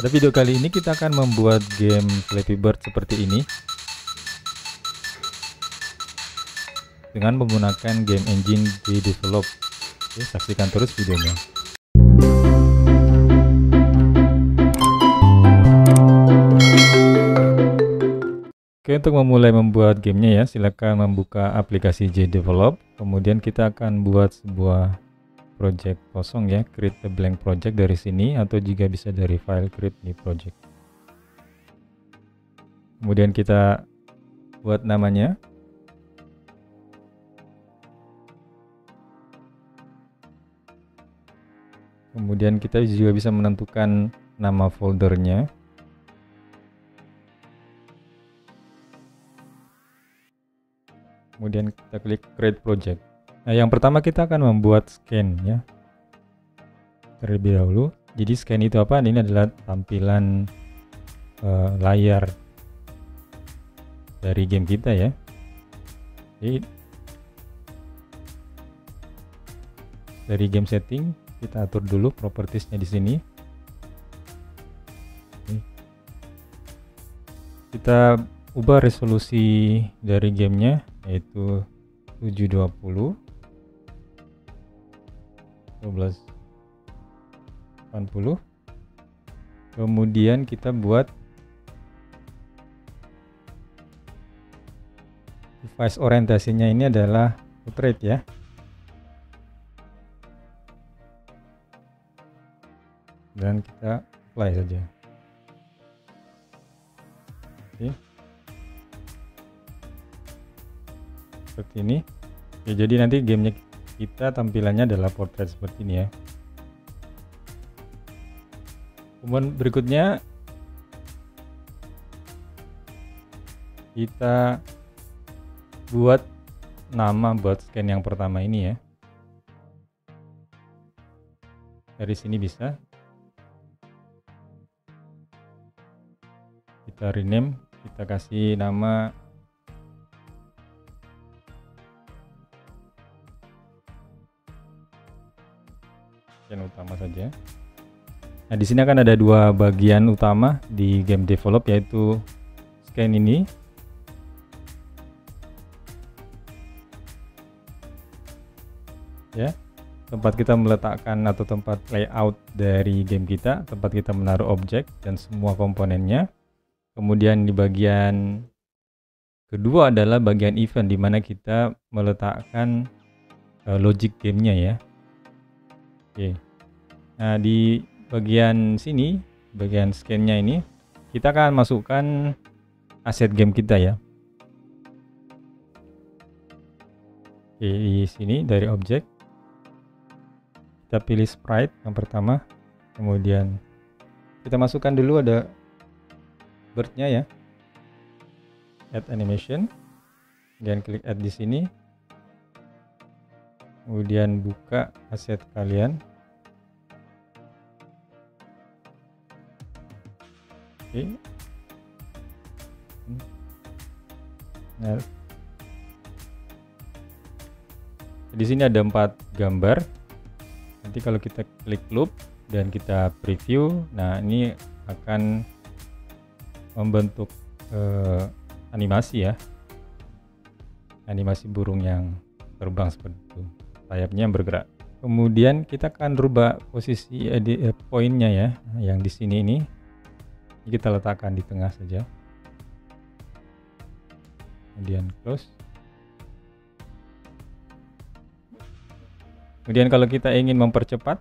Pada video kali ini kita akan membuat game Flappy Bird seperti ini dengan menggunakan game engine JDevelop. Oke, saksikan terus videonya. Oke, untuk memulai membuat gamenya ya, silakan membuka aplikasi JDevelop. Kemudian kita akan buat sebuah project kosong ya, create a blank project dari sini, atau juga bisa dari file create new project. Kemudian kita buat namanya. Kemudian kita juga bisa menentukan nama foldernya. Kemudian kita klik create project. Nah, yang pertama kita akan membuat scan ya, terlebih dahulu. Jadi scan itu apa? Ini adalah tampilan layar dari game kita ya. Jadi dari game setting kita atur dulu propertiesnya di sini. Kita ubah resolusi dari gamenya yaitu 720 1280. Kemudian kita buat device orientasinya ini adalah portrait ya. Dan kita apply saja. Oke. Seperti ini ya, jadi nanti gamenya kita tampilannya adalah portrait seperti ini ya. Kemudian berikutnya kita buat nama buat scan yang pertama ini ya. Dari sini bisa kita rename, kita kasih nama scan utama saja. Nah, di sini akan ada dua bagian utama di game develop, yaitu scan ini ya, tempat kita meletakkan atau tempat layout dari game kita, tempat kita menaruh objek dan semua komponennya. Kemudian di bagian kedua adalah bagian event, di mana kita meletakkan logic gamenya ya. Oke. Nah, di bagian sini, bagian scan-nya ini, kita akan masukkan aset game kita ya. Oke, di sini dari objek kita pilih sprite yang pertama, kemudian kita masukkan dulu ada bird-nya ya, add animation, dan klik add di sini, kemudian buka aset kalian. Oke. Nah, di sini ada 4 gambar. Nanti kalau kita klik loop dan kita preview, nah ini akan membentuk animasi ya, animasi burung yang terbang seperti itu, sayapnya yang bergerak. Kemudian kita akan rubah posisi poinnya ya, yang di sini ini kita letakkan di tengah saja, kemudian close. Kemudian kalau kita ingin mempercepat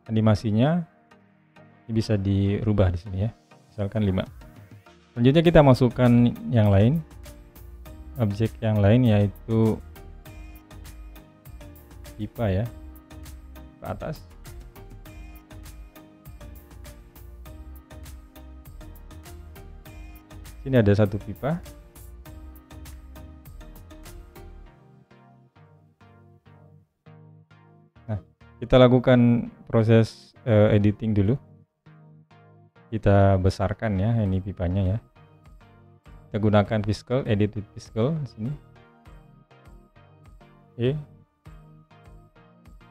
animasinya, ini bisa dirubah di sini ya, misalkan 5. Selanjutnya kita masukkan yang lain, objek yang lain, yaitu pipa ya, ke atas. Sini ada satu pipa. Nah, kita lakukan proses editing dulu. Kita besarkan ya ini pipanya ya. Kita gunakan Fiscal, edit with Fiscal di sini. Oke.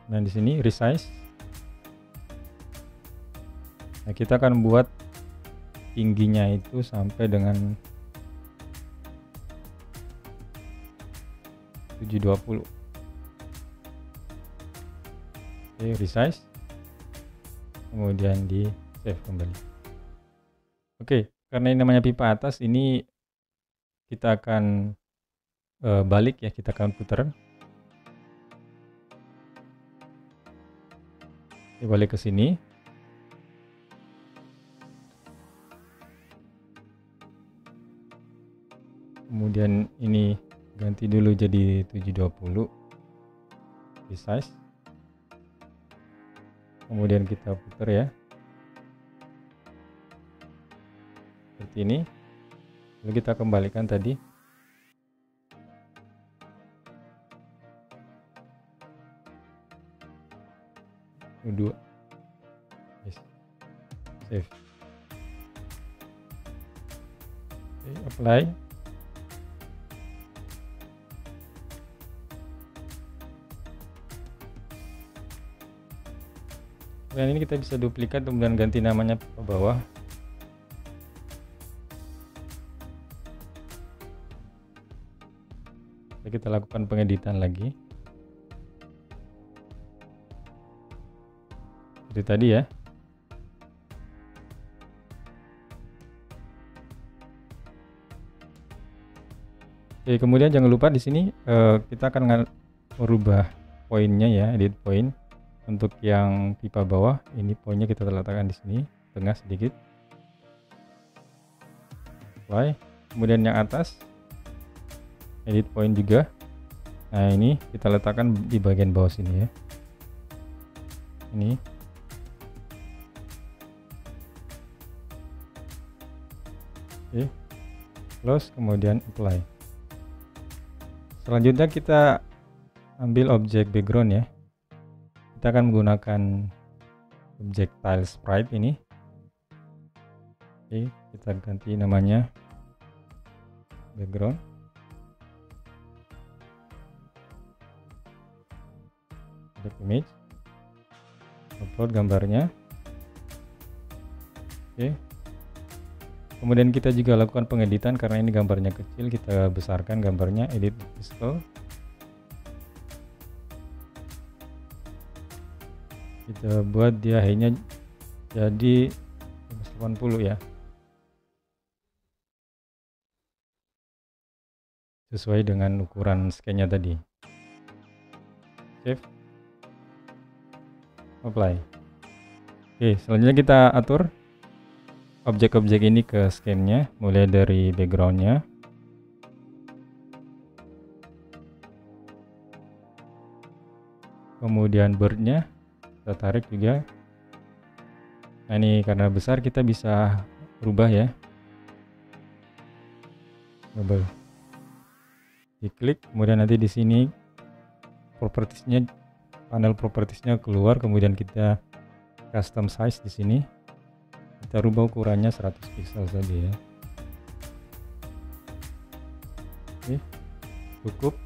Nah, di sini resize. Nah, kita akan buat tingginya itu sampai dengan 720. Oke, resize, kemudian di save kembali. Oke, karena ini namanya pipa atas, ini kita akan balik ya, kita akan putar. Oke, balik ke sini. Kemudian ini ganti dulu jadi 720, resize. Kemudian kita putar ya, seperti ini. Lalu kita kembalikan tadi. Dua, yes. Save. Oke, apply. Dan ini kita bisa duplikat, kemudian ganti namanya ke bawah. Jadi kita lakukan pengeditan lagi seperti tadi ya. Oke, kemudian jangan lupa di sini kita akan merubah poinnya ya, edit point. Untuk yang pipa bawah, ini poinnya kita letakkan di sini, tengah sedikit. Apply. Kemudian yang atas, edit point juga. Nah, ini kita letakkan di bagian bawah sini ya. Ini. Oke. Close, kemudian apply. Selanjutnya kita ambil objek background ya. Kita akan menggunakan objek tile sprite ini. Oke, kita ganti namanya background. Objek image, upload gambarnya. Oke, kemudian kita juga lakukan pengeditan karena ini gambarnya kecil, kita besarkan gambarnya, edit scale. Kita buat dia height-nya jadi 180 ya, sesuai dengan ukuran scan-nya tadi. Save, apply. Oke, selanjutnya kita atur objek-objek ini ke scan-nya, mulai dari background-nya, kemudian bird-nya kita tarik juga. Nah, ini karena besar kita bisa rubah ya, double diklik, kemudian nanti di sini propertiesnya, panel propertiesnya keluar, kemudian kita custom size di sini, kita rubah ukurannya 100 pixel saja ya. Oke, cukup.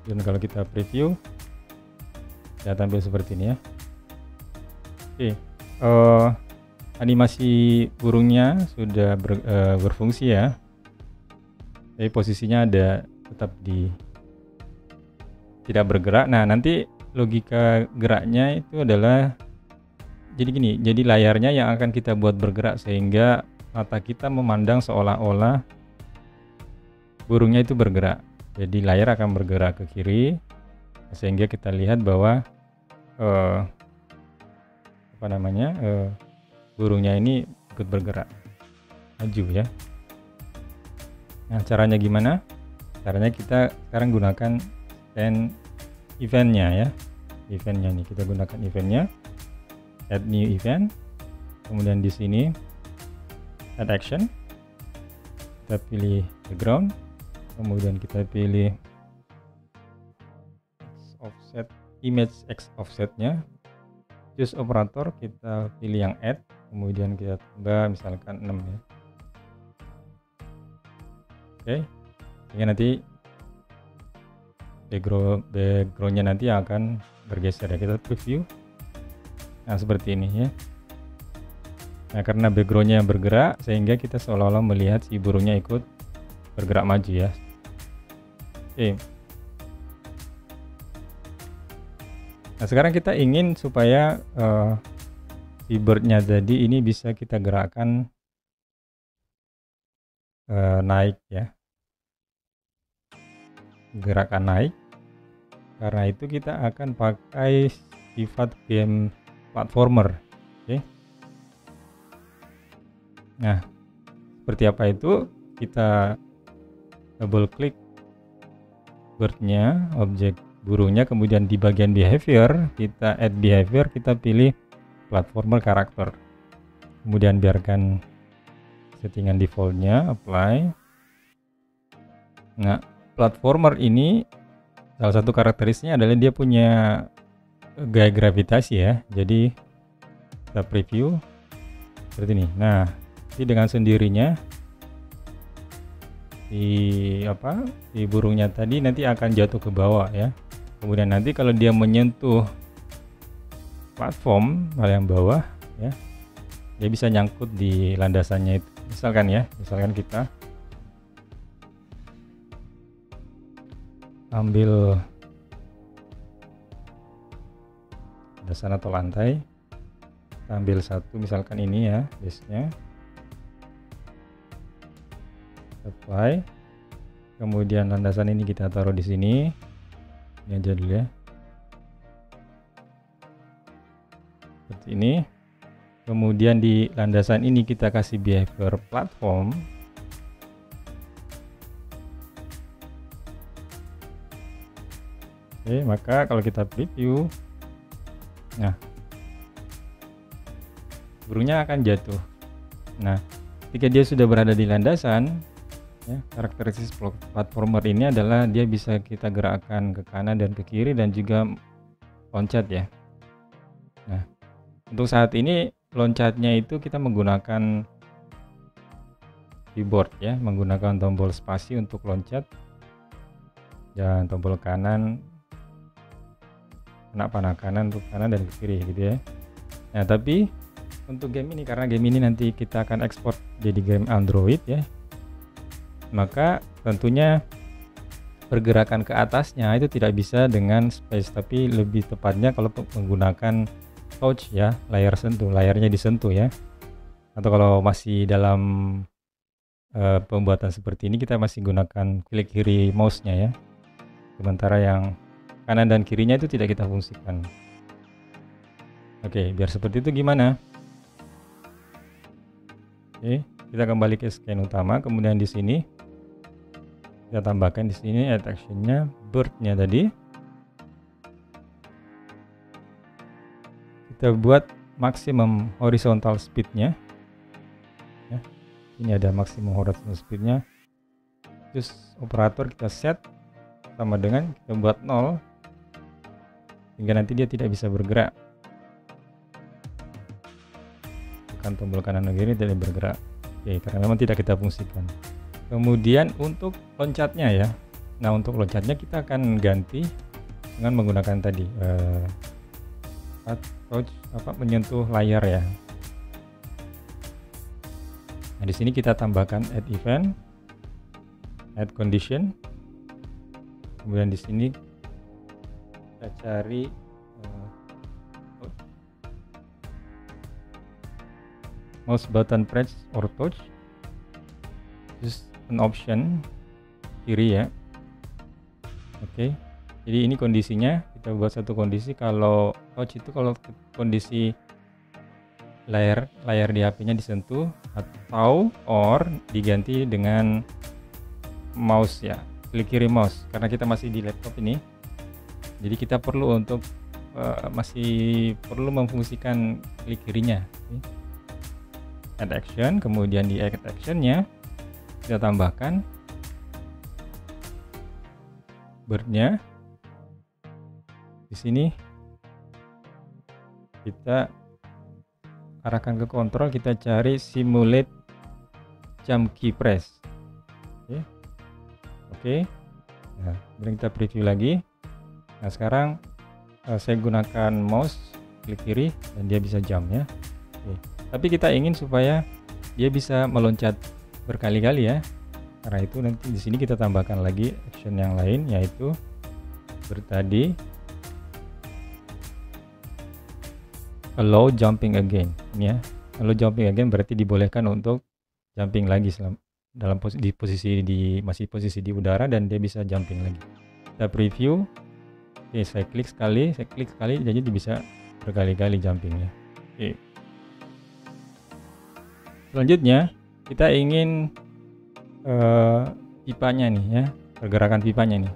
Dan kalau kita preview, ya tampil seperti ini ya. Oke, animasi burungnya sudah berfungsi ya. Jadi posisinya ada tetap di tidak bergerak. Nah, nanti logika geraknya itu adalah jadi gini, jadi layarnya yang akan kita buat bergerak sehingga mata kita memandang seolah-olah burungnya itu bergerak. Jadi layar akan bergerak ke kiri sehingga kita lihat bahwa burungnya ini ikut bergerak maju ya. Nah, caranya gimana? Caranya kita sekarang gunakan scan eventnya ya. Eventnya nih, kita gunakan eventnya, add new event, kemudian di sini add action, kita pilih background, kemudian kita pilih offset, image X offsetnya, choose operator, kita pilih yang add, kemudian kita tambah misalkan 6 ya. Oke, sehingga nanti backgroundnya nanti akan bergeser ya. Kita preview. Nah, seperti ini ya. Nah, karena backgroundnya bergerak sehingga kita seolah-olah melihat si burungnya ikut bergerak maju ya. Oke. Nah, sekarang kita ingin supaya si birdnya tadi ini bisa kita gerakkan naik ya, gerakan naik. Karena itu kita akan pakai sifat game platformer. Oke. Nah, seperti apa itu? Kita double klik birdnya, objek burungnya, kemudian di bagian behavior kita add behavior, kita pilih platformer karakter, kemudian biarkan settingan defaultnya, apply. Nah, platformer ini salah satu karakteristiknya adalah dia punya gaya gravitasi ya, jadi kita preview seperti ini. Nah, jadi dengan sendirinya si burungnya tadi nanti akan jatuh ke bawah ya. Kemudian nanti kalau dia menyentuh platform yang bawah ya, dia bisa nyangkut di landasannya itu. Misalkan kita ambil landasan atau lantai, kita ambil satu, misalkan ini ya base-nya, apply, kemudian landasan ini kita taruh di sini, ini aja dulu ya, seperti ini. Kemudian di landasan ini kita kasih behavior platform. Oke, maka kalau kita preview, nah burungnya akan jatuh. Nah, ketika dia sudah berada di landasan ya, karakteristik platformer ini adalah dia bisa kita gerakkan ke kanan dan ke kiri dan juga loncat ya. Nah, untuk saat ini loncatnya itu kita menggunakan keyboard ya, menggunakan tombol spasi untuk loncat dan tombol kanan, panah kanan untuk kanan dan ke kiri gitu ya. Nah, tapi untuk game ini, karena game ini nanti kita akan ekspor jadi game Android ya, maka tentunya pergerakan ke atasnya itu tidak bisa dengan space, tapi lebih tepatnya kalau menggunakan touch ya, layar sentuh, layarnya disentuh ya. Atau kalau masih dalam pembuatan seperti ini kita masih gunakan klik kiri mouse-nya ya. Sementara yang kanan dan kirinya itu tidak kita fungsikan. Oke, biar seperti itu gimana? Oke, kita kembali ke scan utama, kemudian di sini kita tambahkan di sini add action-nya bird-nya tadi. Kita buat maksimum horizontal speed-nya. Ya, ini ada maksimum horizontal speed-nya. Terus operator kita set sama dengan kita buat 0 hingga nanti dia tidak bisa bergerak. Tekan tombol kanan dan kiri tidak bergerak. Oke, karena memang tidak kita fungsikan. Kemudian untuk loncatnya ya. Nah, untuk loncatnya kita akan ganti dengan menggunakan tadi touch menyentuh layar ya. Nah, di sini kita tambahkan add event, add condition. Kemudian di sini kita cari mouse button press or touch, just an option kiri ya. Oke, jadi ini kondisinya, kita buat satu kondisi. Kalau touch itu kalau kondisi layar di HP-nya disentuh, atau or diganti dengan mouse ya, klik kiri mouse, karena kita masih di laptop ini. Jadi kita perlu untuk masih perlu memfungsikan klik kirinya. Add action, kemudian di add action-nya kita tambahkan bird-nya. Di sini kita arahkan ke kontrol, kita cari simulate jump key press. Oke. Nah, kemudian kita preview lagi. Nah, sekarang saya gunakan mouse klik kiri dan dia bisa jump ya. Oke. Tapi kita ingin supaya dia bisa meloncat berkali-kali ya. Karena itu nanti di sini kita tambahkan lagi action yang lain, yaitu tadi allow jumping again. Ini ya, allow jumping again berarti dibolehkan untuk jumping lagi dalam masih posisi di udara dan dia bisa jumping lagi. Kita preview. Oke, saya klik sekali, jadi dia bisa berkali-kali jumping ya. Oke. Selanjutnya kita ingin pipanya nih ya, pergerakan pipanya nih.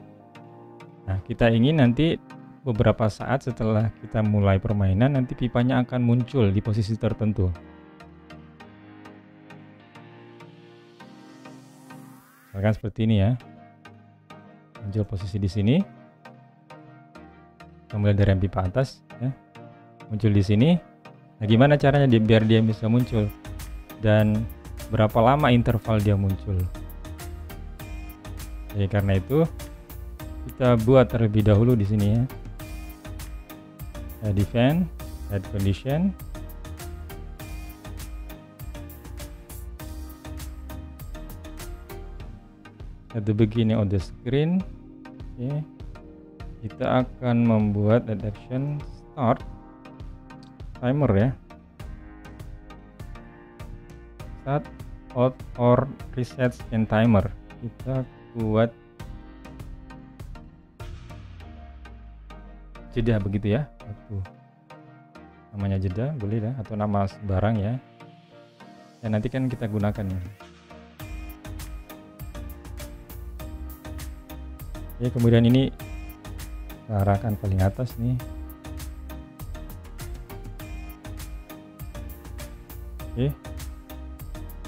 Nah, kita ingin nanti beberapa saat setelah kita mulai permainan, nanti pipanya akan muncul di posisi tertentu. Misalkan seperti ini ya, muncul posisi di sini. Kita mulai dari yang pipa atas ya, muncul di sini. Nah, gimana caranya biar dia bisa muncul dan berapa lama interval dia muncul? Jadi karena itu kita buat terlebih dahulu di sini ya. Add event, add condition. At the beginning of the screen, okay, kita akan membuat add action start timer ya. Start, out, or reset scan timer. Kita buat jeda begitu ya. Namanya jeda boleh ya, atau nama sembarang ya. Dan nanti kan kita gunakan ya. Oke, kemudian ini kita arahkan paling atas nih. Oke,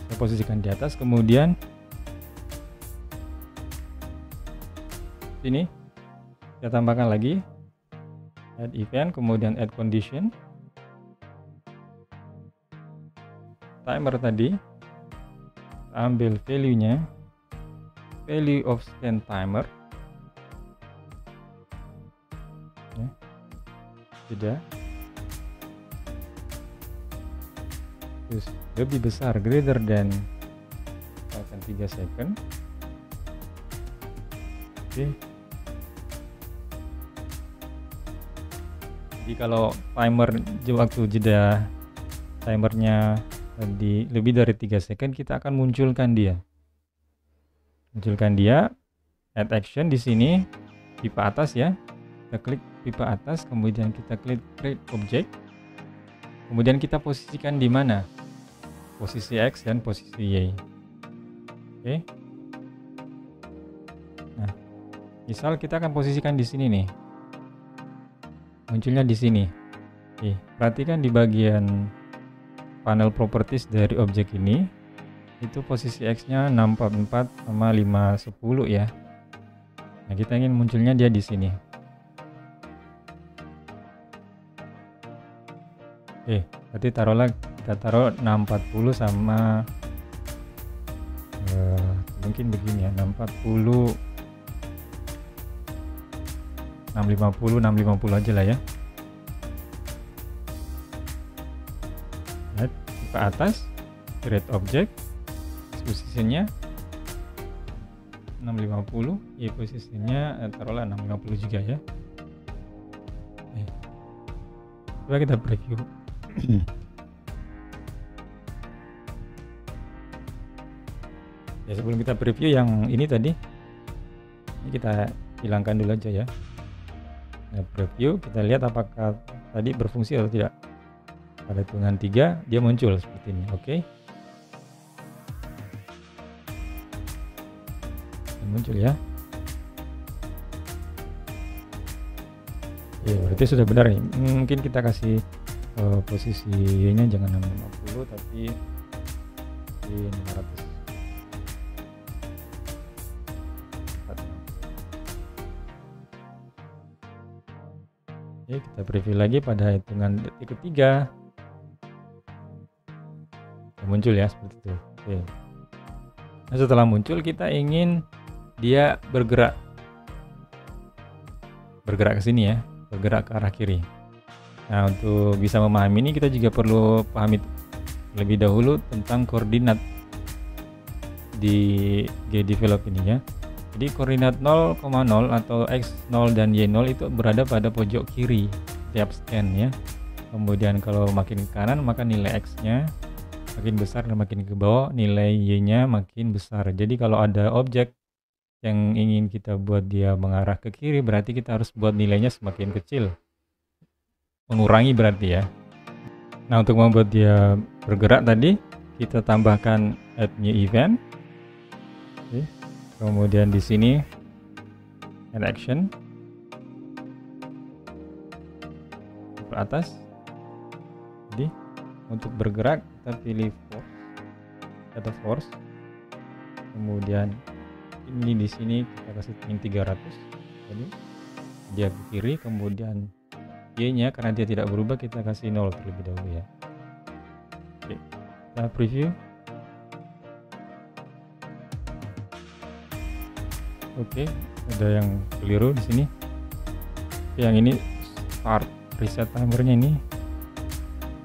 saya posisikan di atas. Kemudian sini kita tambahkan lagi add event, kemudian add condition. Timer tadi ambil value-nya, value of scan timer. Jeda terus lebih besar, greater than 3 second. Oke. Jadi kalau waktu jeda timernya tadi lebih dari 3 second, kita akan munculkan dia. Add action di sini pipa atas ya. Kita klik pipa atas, kemudian kita klik create object, kemudian kita posisikan di mana, posisi X dan posisi Y. Oke. Nah, misal kita akan posisikan di sini nih, munculnya di sini. Oke, perhatikan di bagian panel properties dari objek ini, itu posisi X-nya 644 sama 510 ya. Nah, kita ingin munculnya dia di sini. Oke, berarti kita taruh 640 sama mungkin begini ya, 640 650 aja lah ya. Lihat ke atas, create object, posisinya 650, ya posisinya taruhlah 650 juga ya. Coba kita preview. Ya, sebelum kita preview yang ini tadi, ini kita hilangkan dulu aja ya. Nah, preview, kita lihat apakah tadi berfungsi atau tidak. Pada hitungan 3 dia muncul seperti ini. Oke. Muncul ya. Ya, berarti sudah benar nih. Mungkin kita kasih posisinya jangan 650 tapi di 500. Oke, kita preview lagi pada hitungan detik ketiga. Muncul ya seperti itu. Oke. Nah, setelah muncul kita ingin dia bergerak ke sini ya, bergerak ke arah kiri. Nah, untuk bisa memahami ini kita juga perlu pahami lebih dahulu tentang koordinat di GDevelop ini ya. Jadi koordinat 0,0 atau X0 dan Y0 itu berada pada pojok kiri tiap scan ya. Kemudian kalau makin ke kanan maka nilai X-nya makin besar dan makin ke bawah nilai Y-nya makin besar. Jadi kalau ada objek yang ingin kita buat dia mengarah ke kiri, berarti kita harus buat nilainya semakin kecil. Mengurangi berarti ya. Nah, untuk membuat dia bergerak tadi, kita tambahkan add new event. Oke. Kemudian di sini add action. Ke atas. Jadi untuk bergerak kita pilih force atau force. Kemudian ini di sini kita kasih pin 300. Jadi dia ke kiri, kemudian Y-nya karena dia tidak berubah kita kasih 0 terlebih dahulu ya. Oke, kita preview. Oke, ada yang keliru di sini. Oke, yang ini start reset timernya ini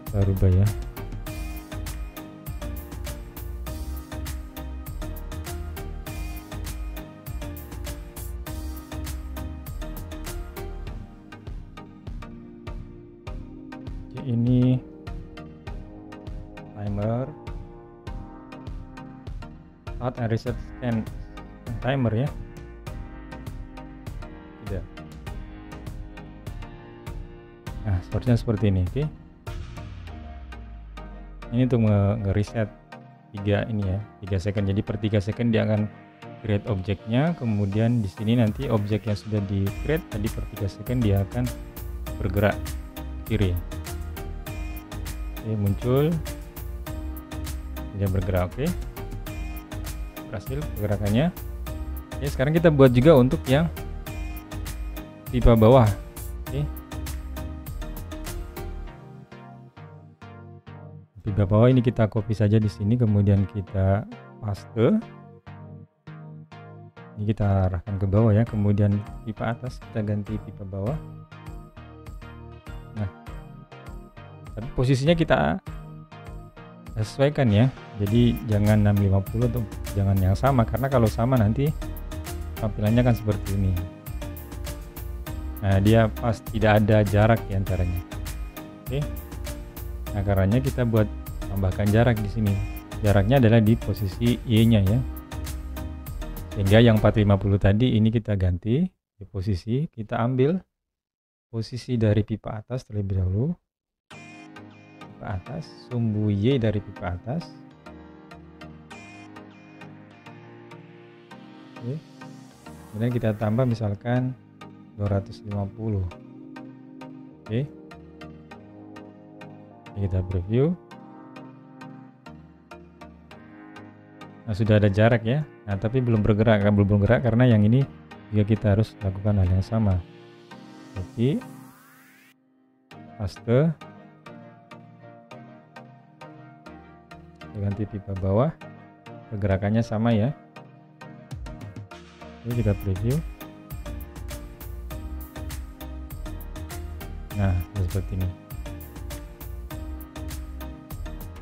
kita rubah ya. Ini timer start and reset scan timer ya. Tidak. Nah, seharusnya seperti ini. Oke. Ini untuk nge-reset 3 ini ya, 3 second. Jadi per 3 second dia akan create objeknya, kemudian di sini nanti objek yang sudah di create tadi per 3 second dia akan bergerak kiri. Oke, muncul dia bergerak. Oke, berhasil pergerakannya. Oke, sekarang kita buat juga untuk yang pipa bawah. Oke, pipa bawah ini kita copy saja di sini, kemudian kita paste. Ini kita arahkan ke bawah ya, kemudian pipa atas kita ganti pipa bawah. Nah, tapi posisinya kita sesuaikan ya, jadi jangan 650 atau jangan yang sama, karena kalau sama nanti tampilannya kan seperti ini. Nah, dia pas tidak ada jarak di antaranya. Oke, nah karenanya kita buat tambahkan jarak di sini. Jaraknya adalah di posisi Y-nya ya, sehingga yang 450 tadi ini kita ganti di posisi, kita ambil posisi dari pipa atas terlebih dahulu. Pipa atas, sumbu Y dari pipa atas. Oke. Kemudian kita tambah misalkan 250. Oke. Kita preview. Nah, sudah ada jarak ya. Nah, tapi belum bergerak karena yang ini juga kita harus lakukan hal yang sama. Jadi paste, ganti pipa bawah, pergerakannya sama ya. Oke, kita preview. Nah, seperti ini.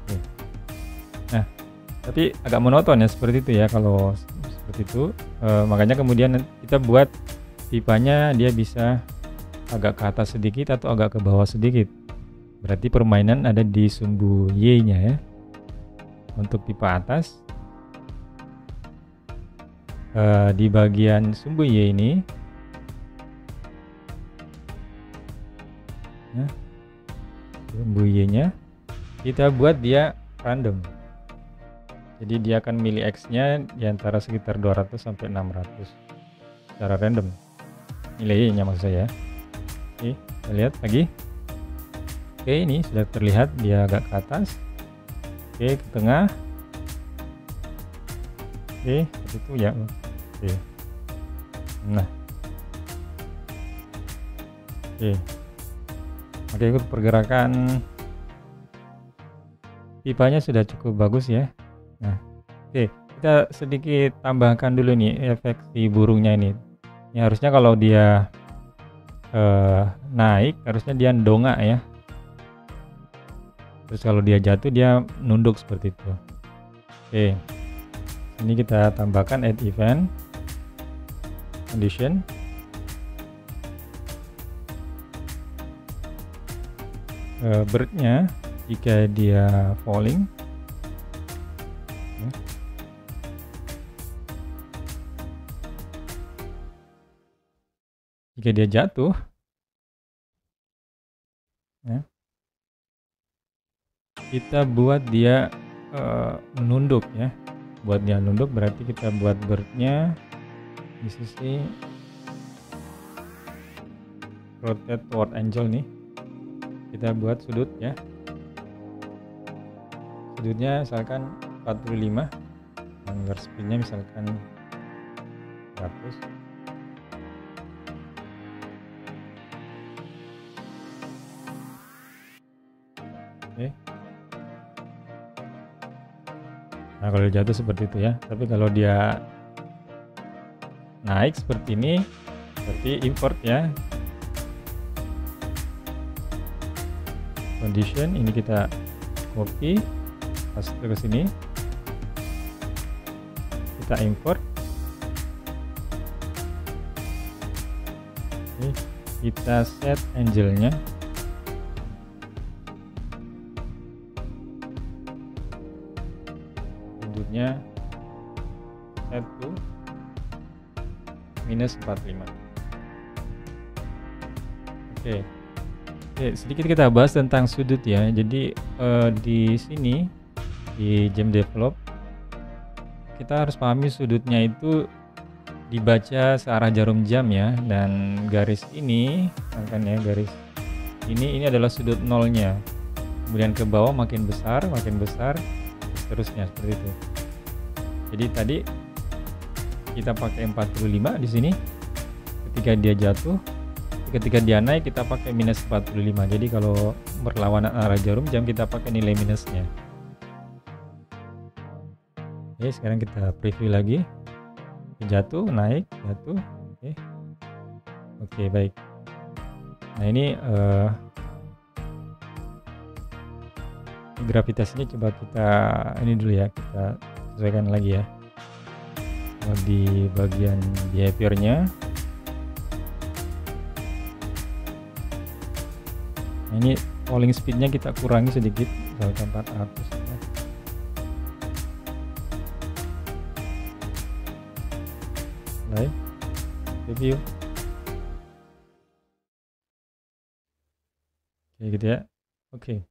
Oke. Nah, tapi agak monoton ya seperti itu ya kalau seperti itu. Makanya kemudian kita buat pipanya dia bisa agak ke atas sedikit atau agak ke bawah sedikit. Berarti permainan ada di sumbu Y-nya ya. Untuk pipa atas, di bagian sumbu Y ini ya, sumbu Y-nya kita buat dia random. Jadi dia akan milih X-nya di antara sekitar 200 sampai 600 secara random. Nilai Y-nya maksud saya. Oke, kita lihat lagi. Oke, ini sudah terlihat dia agak ke atas. Oke, ke tengah. Oke, seperti itu ya. Oke. Nah. Oke. Oke, ikut pergerakan pipanya sudah cukup bagus ya. Nah, oke, kita sedikit tambahkan dulu nih efek si burungnya ini. Ini harusnya kalau dia naik, harusnya dia ndongak ya. Terus kalau dia jatuh dia nunduk seperti itu. Oke, ini kita tambahkan add event condition. Birdnya jika dia falling, jika dia jatuh, ya, kita buat dia menunduk ya. Buat dia nunduk berarti kita buat birdnya di sisi rotate toward angel nih. Kita buat sudut ya. Sudutnya misalkan 45, anggar speednya misalkan 100. Oke. Nah, kalau dia jatuh seperti itu ya. Tapi kalau dia naik seperti ini, berarti import ya. Condition ini kita copy, paste ke sini, kita import. Oke, kita set angelnya. Sudutnya set to minus 45. Oke. Oke, sedikit kita bahas tentang sudut ya. Jadi di sini di Gem Develop kita harus pahami sudutnya itu dibaca searah jarum jam ya, dan garis ini kan ya, garis ini adalah sudut nolnya. Kemudian ke bawah makin besar, seterusnya seperti itu. Jadi tadi kita pakai 45 di sini. Ketika dia jatuh, ketika dia naik kita pakai minus 45. Jadi kalau berlawanan arah jarum jam kita pakai nilai minusnya. Oke, sekarang kita preview lagi. Jatuh, naik, jatuh. Oke, baik. Nah, ini gravitasinya coba kita ini dulu ya, kita sesuaikan lagi ya. Di bagian behaviornya, nah, ini falling speednya kita kurangi sedikit, misalkan 400 ya. Baik, review. Oke gitu ya. Oke.